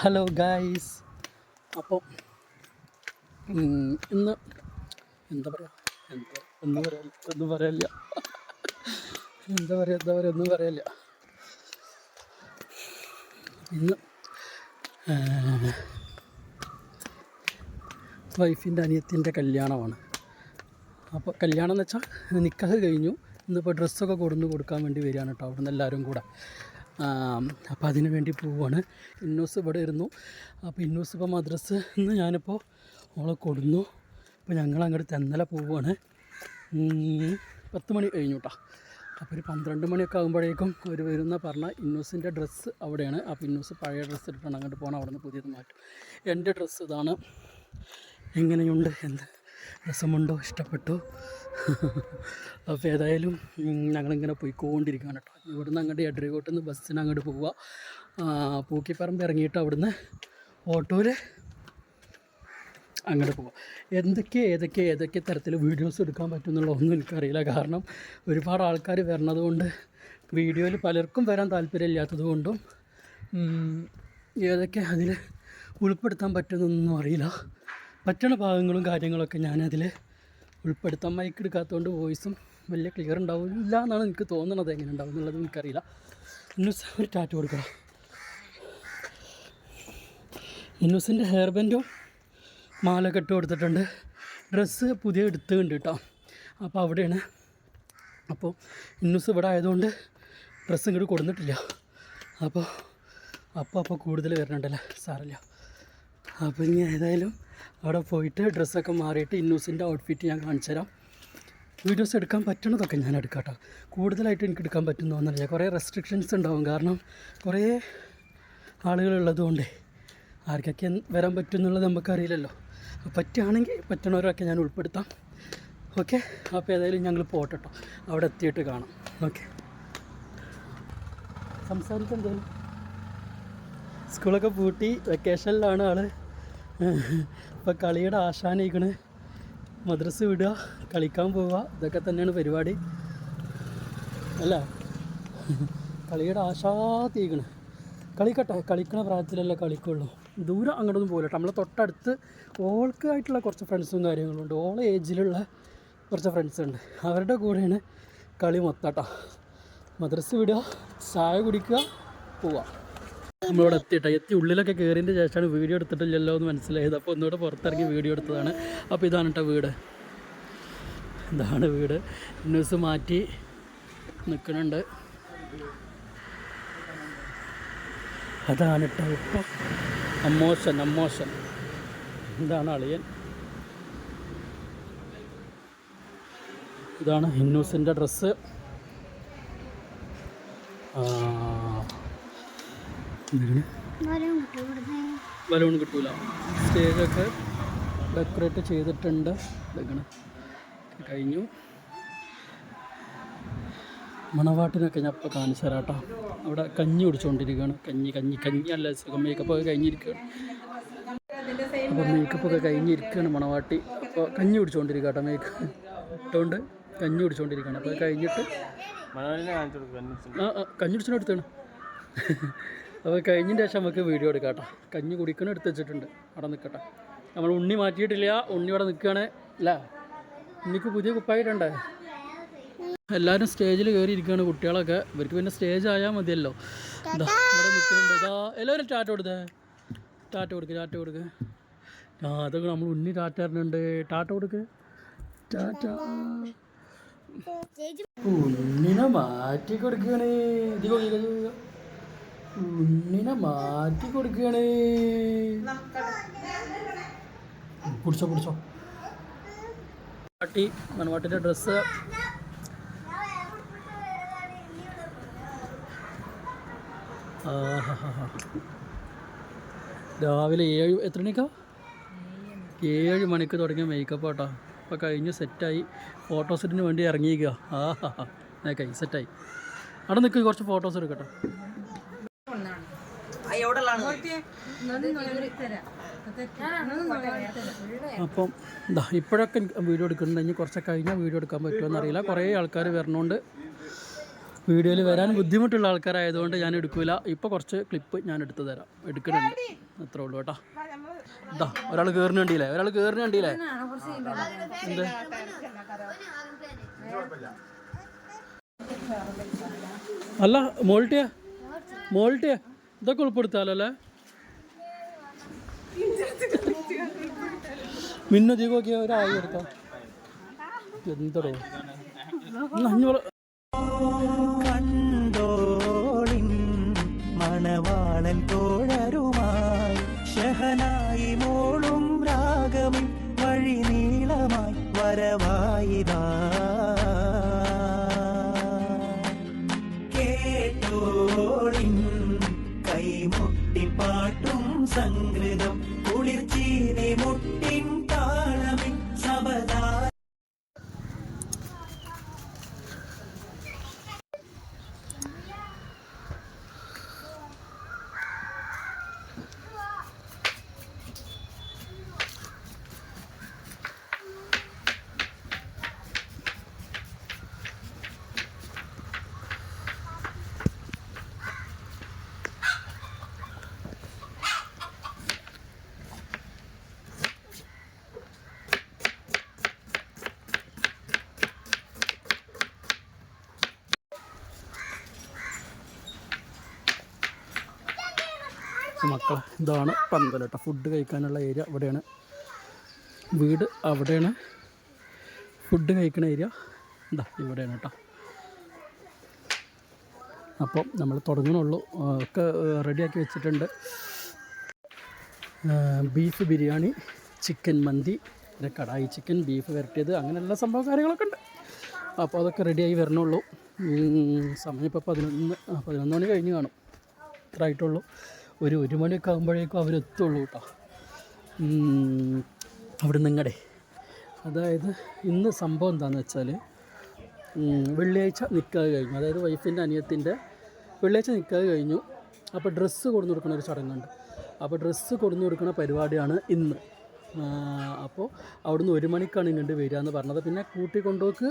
Hello guys. അപ്പോൾ ഇന്ന് എന്താ പറയുക ഒന്നും പറയില്ല ഒന്നും പറയില്ല. ഇന്ന് വൈഫിൻ്റെ അനിയത്തിൻ്റെ കല്യാണമാണ്. അപ്പോൾ കല്യാണം എന്ന് വെച്ചാൽ നിക്കാഹ് കഴിഞ്ഞു. ഇന്നിപ്പോൾ ഡ്രസ്സൊക്കെ കൊടുക്കാൻ വേണ്ടി വരികയാണ് കേട്ടോ, അവിടെ നിന്ന് എല്ലാവരും കൂടെ. അപ്പോൾ അതിന് വേണ്ടി പോവുകയാണ്. ഇന്നൂസ് ഇവിടെ ഇരുന്നു. അപ്പോൾ ഇന്നൂസ് ഇപ്പോൾ മദ്രസ് നിന്ന് ഞാനിപ്പോൾ ഓളെ കൊടുന്നു. ഇപ്പോൾ ഞങ്ങൾ അങ്ങോട്ട് തെന്നല പോവുകയാണ്. 10 മണി കഴിഞ്ഞു കേട്ടോ. അപ്പോൾ ഒരു 12 മണിയൊക്കെ ആകുമ്പോഴേക്കും അവർ വരുന്ന പറഞ്ഞാൽ ഇന്നൂസിൻ്റെ ഡ്രസ്സ് അവിടെയാണ്. അപ്പോൾ ഇന്നൂസ് പഴയ ഡ്രസ്സ് ഇട്ടിട്ടാണ് അങ്ങോട്ട് പോകണം. അവിടെ നിന്ന് പുതിയത് മാറ്റും. എൻ്റെ ഡ്രസ്സ് ഇതാണ്. എങ്ങനെയുണ്ട്, എന്ത് രസമുണ്ടോ, ഇഷ്ടപ്പെട്ടു? അപ്പോൾ ഏതായാലും ഞങ്ങളിങ്ങനെ പോയിക്കൊണ്ടിരിക്കുകയാണ് കേട്ടോ. ഇവിടുന്ന് അങ്ങോട്ട് എടരികോട്ടിൽ നിന്ന് ബസ്സിന് അങ്ങോട്ട് പോവുക. പൂക്കിപ്പറമ്പ് ഇറങ്ങിയിട്ട് അവിടുന്ന് ഓട്ടോയിൽ അങ്ങോട്ട് പോവുക. ഏതൊക്കെ തരത്തിൽ വീഡിയോസ് എടുക്കാൻ പറ്റുമെന്നുള്ളതൊന്നും എനിക്കറിയില്ല. കാരണം ഒരുപാട് ആൾക്കാർ വരണത് കൊണ്ട് വീഡിയോയിൽ പലർക്കും വരാൻ താല്പര്യമില്ലാത്തത് കൊണ്ടും ഏതൊക്കെ അതിൽ ഉൾപ്പെടുത്താൻ പറ്റുന്നൊന്നും അറിയില്ല. പറ്റണ ഭാഗങ്ങളും കാര്യങ്ങളൊക്കെ ഞാനതിൽ ഉൾപ്പെടുത്താൻ. മൈക്ക് എടുക്കാത്തതുകൊണ്ട് വോയിസും വലിയ ക്ലിയർ ഉണ്ടാവില്ല എന്നാണ് എനിക്ക് തോന്നുന്നത്. എങ്ങനെ ഉണ്ടാവും എന്നുള്ളത് എനിക്കറിയില്ല. ഇന്നൂസ് ഒരു ടാറ്റ കൊടുക്കണം. ഇന്നൂസിൻ്റെ ഹെയർ ബാൻഡും മാലൊക്കെ ഇട്ട് കൊടുത്തിട്ടുണ്ട്. ഡ്രസ്സ് പുതിയ എടുത്തുണ്ട് കേട്ടോ. അപ്പോൾ അവിടെയാണ്. അപ്പോൾ ഇന്നൂസ് ഇവിടെ ആയതുകൊണ്ട് ഡ്രസ്സ് ഇങ്ങോട്ട് കൊടുത്തിട്ടില്ല. അപ്പോൾ കൂടുതൽ വരണുണ്ടല്ലേ, സാരമില്ല. അപ്പോൾ ഇനി ഏതായാലും അവിടെ പോയിട്ട് ഡ്രസ്സൊക്കെ മാറിയിട്ട് ഇന്നൂസിൻ്റെ ഔട്ട്ഫിറ്റ് ഞാൻ കാണിച്ചു തരാം. വീഡിയോസ് എടുക്കാൻ പറ്റണതൊക്കെ ഞാൻ എടുക്കാം കേട്ടോ. കൂടുതലായിട്ട് എനിക്ക് എടുക്കാൻ പറ്റുന്നൊന്നുമില്ല. കുറേ റെസ്ട്രിക്ഷൻസ് ഉണ്ടാവും. കാരണം കുറേ ആളുകളുള്ളത് കൊണ്ടേ ആർക്കൊക്കെ വരാൻ പറ്റുമെന്നുള്ളത് നമുക്കറിയില്ലല്ലോ. പറ്റുകയാണെങ്കിൽ പറ്റണവരൊക്കെ ഞാൻ ഉൾപ്പെടുത്താം. ഓക്കെ. അപ്പോൾ ഏതായാലും ഞങ്ങൾ പോട്ടെ കേട്ടോ. അവിടെ എത്തിയിട്ട് കാണാം. ഓക്കെ. സംസാരിക്കാൻ എന്തായാലും സ്കൂളൊക്കെ പൂട്ടി വെക്കേഷനിലാണ് ആൾ. ഇപ്പോൾ കളിയുടെ ആശാനിക്കണ്. മദ്രസ് വിടുക, കളിക്കാൻ പോവുക, ഇതൊക്കെ തന്നെയാണ് പരിപാടി അല്ല. കളിയുടെ ആശാത്തിക്കണ്. കളിക്കട്ടെ, കളിക്കണ പ്രായത്തിലല്ലേ കളിക്കുള്ളൂ. ദൂരം അങ്ങോട്ടൊന്നും പോകില്ല. നമ്മളെ തൊട്ടടുത്ത് ഓൾക്കായിട്ടുള്ള കുറച്ച് ഫ്രണ്ട്സും കാര്യങ്ങളുണ്ട്. ഓളെ ഏജിലുള്ള കുറച്ച് ഫ്രണ്ട്സ് ഉണ്ട്. അവരുടെ കൂടെയാണ് കളി മൊത്തട്ടോ. മദ്രസ് വിടുക, ചായ കുടിക്കുക, പോവുക. നമ്മളിവിടെ എത്തി ഉള്ളിലൊക്കെ കയറിയതിൻ്റെ ശേഷമാണ് വീഡിയോ എടുത്തിട്ടില്ലല്ലോ എന്ന് മനസ്സിലായത്. അപ്പോൾ ഒന്നുകൂടെ പുറത്തിറങ്ങി വീഡിയോ എടുത്തതാണ്. അപ്പോൾ ഇതാണ് കേട്ടോ വീട്. ഇതാണ് വീട്. ന്യൂസ് മാറ്റി നിൽക്കുന്നുണ്ട്. അതാണ് കേട്ടോ ഇപ്പോൾ അമ്മോശൻ ഇതാണ് അളിയൻ. ഇതാണ് ഹിന്നൂസിൻ്റെ ഡ്രസ്സ്. ബലൂൺ കിട്ടൂല. സ്റ്റേജൊക്കെ ഡെക്കറേറ്റ് ചെയ്തിട്ടുണ്ട്. ഇതൊക്കെ കഴിഞ്ഞു. മണവാട്ടിനൊക്കെ ഞാൻ ഇപ്പോൾ കാണിച്ചു തരാം കേട്ടോ. അവിടെ കഞ്ഞി കുടിച്ചുകൊണ്ടിരിക്കുകയാണ്. കഞ്ഞി അല്ല, സുഖം. മേക്കപ്പൊക്കെ കഴിഞ്ഞിരിക്കുകയാണ്. അപ്പോൾ മേക്കപ്പൊക്കെ കഴിഞ്ഞിരിക്കുകയാണ് മണവാട്ടി. അപ്പോൾ കഞ്ഞി കുടിച്ചുകൊണ്ടിരിക്കുക കേട്ടോ. മേക്കപ്പ് ഇട്ടുകൊണ്ട് കഞ്ഞി കുടിച്ചുകൊണ്ടിരിക്കുകയാണ്. അപ്പോൾ കഴിഞ്ഞിട്ട് കഞ്ഞി കുടിച്ചെടുത്താണ്. അപ്പോൾ കഴിഞ്ഞതിന് ശേഷം നമുക്ക് വീഡിയോ എടുക്കാം കേട്ടോ. കഞ്ഞി കുടിക്കണം എടുത്ത് വെച്ചിട്ടുണ്ട്. അവിടെ നിൽക്കട്ടെ. നമ്മൾ ഉണ്ണി മാറ്റിയിട്ടില്ല. ഉണ്ണി അവിടെ നിൽക്കുകയാണ് അല്ല. ഉണ്ണിക്ക് പുതിയ കുപ്പായിട്ടുണ്ട്. എല്ലാവരും സ്റ്റേജിൽ കയറി ഇരിക്കുകയാണ് കുട്ടികളൊക്കെ. ഇവർക്ക് പിന്നെ സ്റ്റേജ് ആയാൽ മതിയല്ലോ. ഇതാ ഇവിടെ നിൽക്കുന്നുണ്ട്. ഇതാ എല്ലാവരും ടാറ്റ കൊടുക്ക്. അതൊക്കെ നമ്മൾ ഉണ്ണി ടാറ്റ തരുന്നുണ്ട്. ടാറ്റ കൊടുക്ക്. ടാറ്റ. ഉണ്ണിനെ മാറ്റി കൊടുക്കുകയാണ്. ഉണ്ണിനെ മാറ്റി കൊടുക്കുകയാണ്. പിടിച്ചോ. മണവാട്ടിൻ്റെ ഡ്രസ്സ് രാവിലെ 7 മണിക്കാ 7 മണിക്ക് തുടങ്ങിയ മേക്കപ്പ് കേട്ടോ. അപ്പോൾ കഴിഞ്ഞ് സെറ്റായി. ഫോട്ടോസിന് വേണ്ടി ഇറങ്ങിയിരിക്കുക. കൈ സെറ്റായി. അവിടെ നിൽക്കുക, കുറച്ച് ഫോട്ടോസ് എടുക്കട്ടെ. അപ്പം ഇപ്പോഴൊക്കെ വീഡിയോ എടുക്കുന്നുണ്ട്. ഇനി കുറച്ച് കഴിഞ്ഞാൽ വീഡിയോ എടുക്കാൻ പറ്റുമോ എന്നറിയില്ല. കുറേ ആൾക്കാർ വരണോണ്ട് വീഡിയോയിൽ വരാൻ ബുദ്ധിമുട്ടുള്ള ആൾക്കാരായതുകൊണ്ട് ഞാൻ എടുക്കില്ല. ഇപ്പോൾ കുറച്ച് ക്ലിപ്പ് ഞാൻ എടുത്തു തരാം, എടുക്കുന്നുണ്ട്, അത്രേ ഉള്ളൂ കേട്ടോ. ഇതാ ഒരാൾ കയറുന്നുണ്ടില്ലേ, എന്ത് അല്ല മോൾട്ടിയാ ഇതൊക്കെ ഉൾപ്പെടുത്താലോ അല്ലേ? മിന്നധികമൊക്കെ ഒരായി എടുക്കാം. എന്തടോ അഞ്ഞൂറ് കണ്ടോളിൻ മണവാളൻ തോഴരുമായി ഷഹനായി മോളും രാഗമിൻ വഴി നീളമായി വരവായിതാ കേട്ടോളിൻ കൈമുട്ടി പാട്ടും സംഗൃതം കുളിർച്ചീനെ മുട്ടിൻ താളമിൻ സബദാ. മക്കളെ ഇതാണ് പന്തൽ കേട്ടോ. ഫുഡ് കഴിക്കാനുള്ള ഏരിയ ഇവിടെയാണ്, വീട് അവിടെയാണ്, ഫുഡ് കഴിക്കുന്ന ഏരിയ എന്താ ഇവിടെയാണ് കേട്ടോ. അപ്പം നമ്മൾ തുടങ്ങണുള്ളൂ, ഒക്കെ റെഡിയാക്കി വെച്ചിട്ടുണ്ട്. ബീഫ് ബിരിയാണി, ചിക്കൻ മന്തി, പിന്നെ കടായി ചിക്കൻ, ബീഫ് വരട്ടിയത്, അങ്ങനെ എല്ലാ സംഭവം കാര്യങ്ങളൊക്കെ ഉണ്ട്. അപ്പോൾ അതൊക്കെ റെഡിയായി വരണുള്ളൂ. സമയം ഇപ്പോൾ 11 മണി കഴിഞ്ഞ് കാണും, ഇത്ര ആയിട്ടുള്ളൂ. ഒരു മണിയൊക്കെ ആകുമ്പോഴേക്കും അവരെത്തുള്ളൂ കേട്ടോ. അവിടെ നിങ്ങളുടെ അതായത് ഇന്ന് സംഭവം എന്താണെന്ന് വെച്ചാൽ വെള്ളിയാഴ്ച നിക്കാഹ് കഴിഞ്ഞു, അതായത് വൈഫിൻ്റെ അനിയത്തിൻ്റെ വെള്ളിയാഴ്ച നിക്കാഹ് കഴിഞ്ഞു. അപ്പോൾ ഡ്രസ്സ് കൊടുന്നു കൊടുക്കുന്ന ഒരു ചടങ്ങുണ്ട്. അപ്പോൾ ഡ്രസ്സ് കൊടുന്നു കൊടുക്കുന്ന പരിപാടിയാണ് ഇന്ന്. അപ്പോൾ അവിടുന്ന് 1 മണിക്കാണ് ഇങ്ങോട്ട് വരിക എന്ന് പറഞ്ഞത്. പിന്നെ കൂട്ടിക്കൊണ്ടുപോക്ക്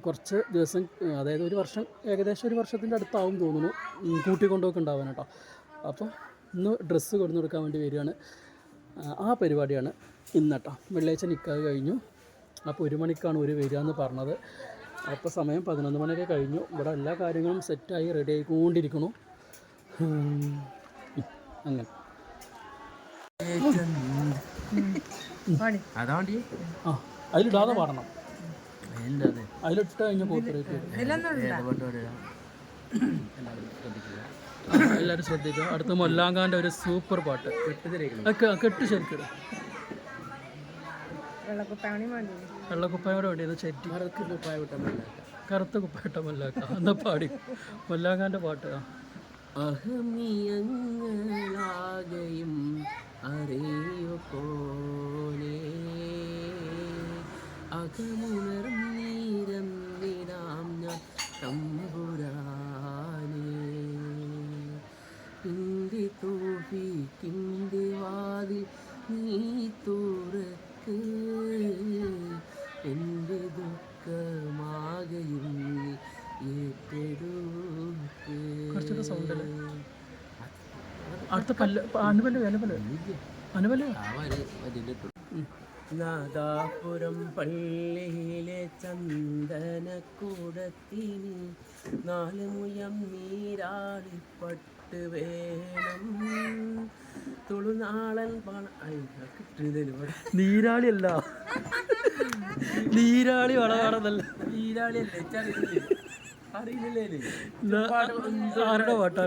കുറച്ച് ദിവസം, അതായത് ഏകദേശം 1 വർഷത്തിൻ്റെ അടുത്താവും തോന്നുന്നു കൂട്ടിക്കൊണ്ടുപോക്ക് ഉണ്ടാവാൻ കേട്ടോ. അപ്പോൾ ഇന്ന് ഡ്രസ്സ് കൊടുന്നു കൊടുക്കാൻ വേണ്ടി വരികയാണ്. ആ പരിപാടിയാണ് ഇന്ന് കേട്ടോ. വെള്ളിയാഴ്ച നിക്കാഹ് കഴിഞ്ഞു. അപ്പോൾ 1 മണിക്കാണ് ഒരു വരിക എന്ന് പറഞ്ഞത്. അപ്പോൾ സമയം 11 മണിയൊക്കെ കഴിഞ്ഞു. ഇവിടെ എല്ലാ കാര്യങ്ങളും സെറ്റായി റെഡി ആയിക്കൊണ്ടിരിക്കണു. അങ്ങനെ അതിലിടാതെ പാടണം, അതിലിട്ട് കഴിഞ്ഞ പോത്തിലേക്ക് എല്ലാവരും ശ്രദ്ധിക്കുക. അടുത്ത മൊല്ലാങ്കാൻ്റെ ഒരു സൂപ്പർ പാട്ട് കെട്ട് ശരിക്കും വെള്ളക്കുപ്പായോടെ വേണ്ടിയത് ചെറ്റി കറുത്ത കുപ്പായിട്ട മല്ലാക്ക എന്താ പാടി മൊല്ലാങ്കാൻ്റെ പാട്ട്. അഹമിയങ്ങളാകയും അറിയോ പോലെ അകമുണർന്നീരം നിനാം ഞാൻ തമ്പുരാനേ കിണ്ടി തൂഫി കിണ്ടി വാതിൽ നീ തുറക്ക് എൻ്റെ ദുഃഖമാകയും ഏറ്റെടുക്ക്. കുറച്ചൊക്കെ സൗണ്ടല്ലേ അടുത്ത അനുപല്ല നാദാപുരം പള്ളിയിലെ ചന്ദനക്കൂടത്തിന് 4 മുഴം നീരാളിപ്പട്ട് വേണം തുളുനാളൻ നീരാളിയല്ല നീരാളി വളകാണെന്നല്ല നീരാളിയല്ലേ അറിയില്ലേ ആരുടെ പാട്ട്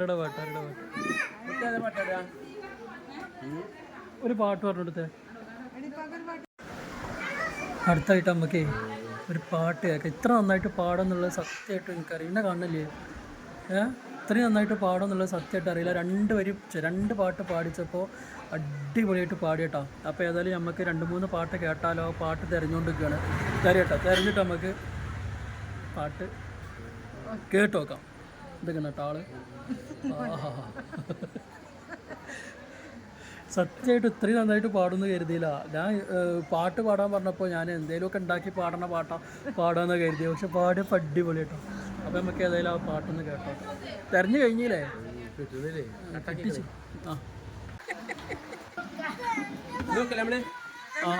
ഒരു പാട്ട് പറഞ്ഞെടുത്തേ. അടുത്തായിട്ട് നമുക്ക് ഒരു പാട്ട് കേൾക്കാം. ഇത്ര നന്നായിട്ട് പാടുമെന്നുള്ളത് സത്യമായിട്ട് എനിക്കറിയാം. എന്നെ കാണില്ലേ ഇത്രയും നന്നായിട്ട് പാടുമെന്നുള്ളത് സത്യമായിട്ട് അറിയില്ല. 2 പാട്ട് പാടിച്ചപ്പോൾ അടിപൊളിയായിട്ട് പാടിയിട്ടോ. അപ്പോൾ ഏതായാലും നമുക്ക് 2-3 പാട്ട് കേട്ടാലോ. പാട്ട് തിരഞ്ഞുകൊണ്ടിരിക്കുകയാണ്. തിരഞ്ഞിട്ട് നമുക്ക് പാട്ട് കേട്ട് നോക്കാം. ഇതൊക്കെ കേട്ടോ ആള് സത്യമായിട്ട് ഇത്രയും നന്നായിട്ട് പാടുമെന്ന് കരുതിയില്ല. ഞാൻ പാട്ട് പാടാൻ പറഞ്ഞപ്പോൾ ഞാൻ എന്തെങ്കിലുമൊക്കെ ഉണ്ടാക്കി പാടുന്ന പാടാന്ന് കരുതി. പക്ഷെ പാടിയപ്പോൾ അടിപൊളി കേട്ടോ. അപ്പോൾ അപ്പം നമുക്ക് ഏതായാലും ആ പാട്ടൊന്ന് കേട്ടോ. തെരഞ്ഞു കഴിഞ്ഞില്ലേ? കിട്ടുന്നില്ലേ? കിട്ടിച്ചു. ആ നോക്കല്ലേ നമ്മള് ആ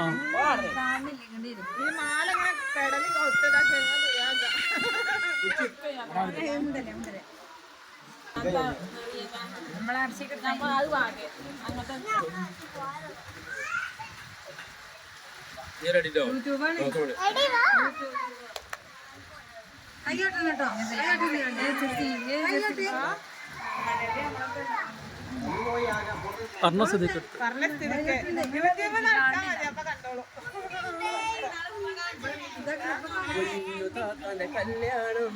പറഞ്ഞ സ്ഥിതിക്ക് കല്യാണം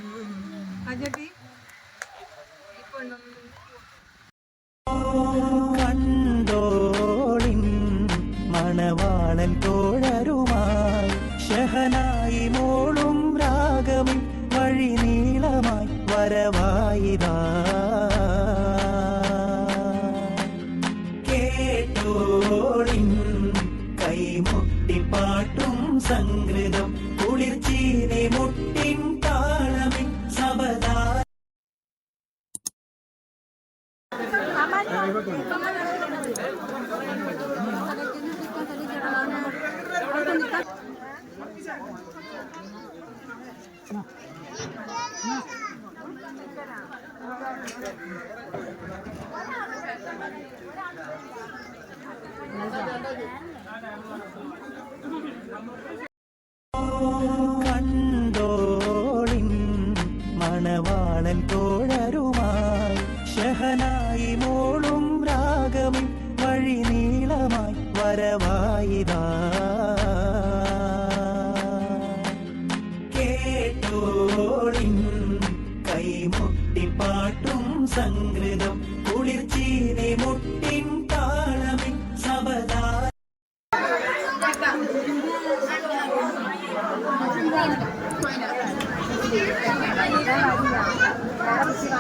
കണ്ടോളിൻ മണവാളൻ തോഴരുമായി ഷഹനായി മോളും രാഗമിൻ വഴി നീളമായി വരവായിതാ കേട്ടോളിൻ കൈമുട്ടി പാട്ടും സംഗൃതം കുളിർച്ചീനെ മുട്ടിൻ താളമിൻ സബദാ കണ്ടോളിൻ മണവാളൻ തോഴരുമായി ഷഹനായി മോളും രാഗമിൻ വഴി നീളമായി വരവായിതാ കേട്ടോളിൻ കൈമുട്ടി പാട്ടും സംഗൃതം കുളിർച്ചീനെ മുട്ടിൻ താളമിൻ സബദാ Gracias.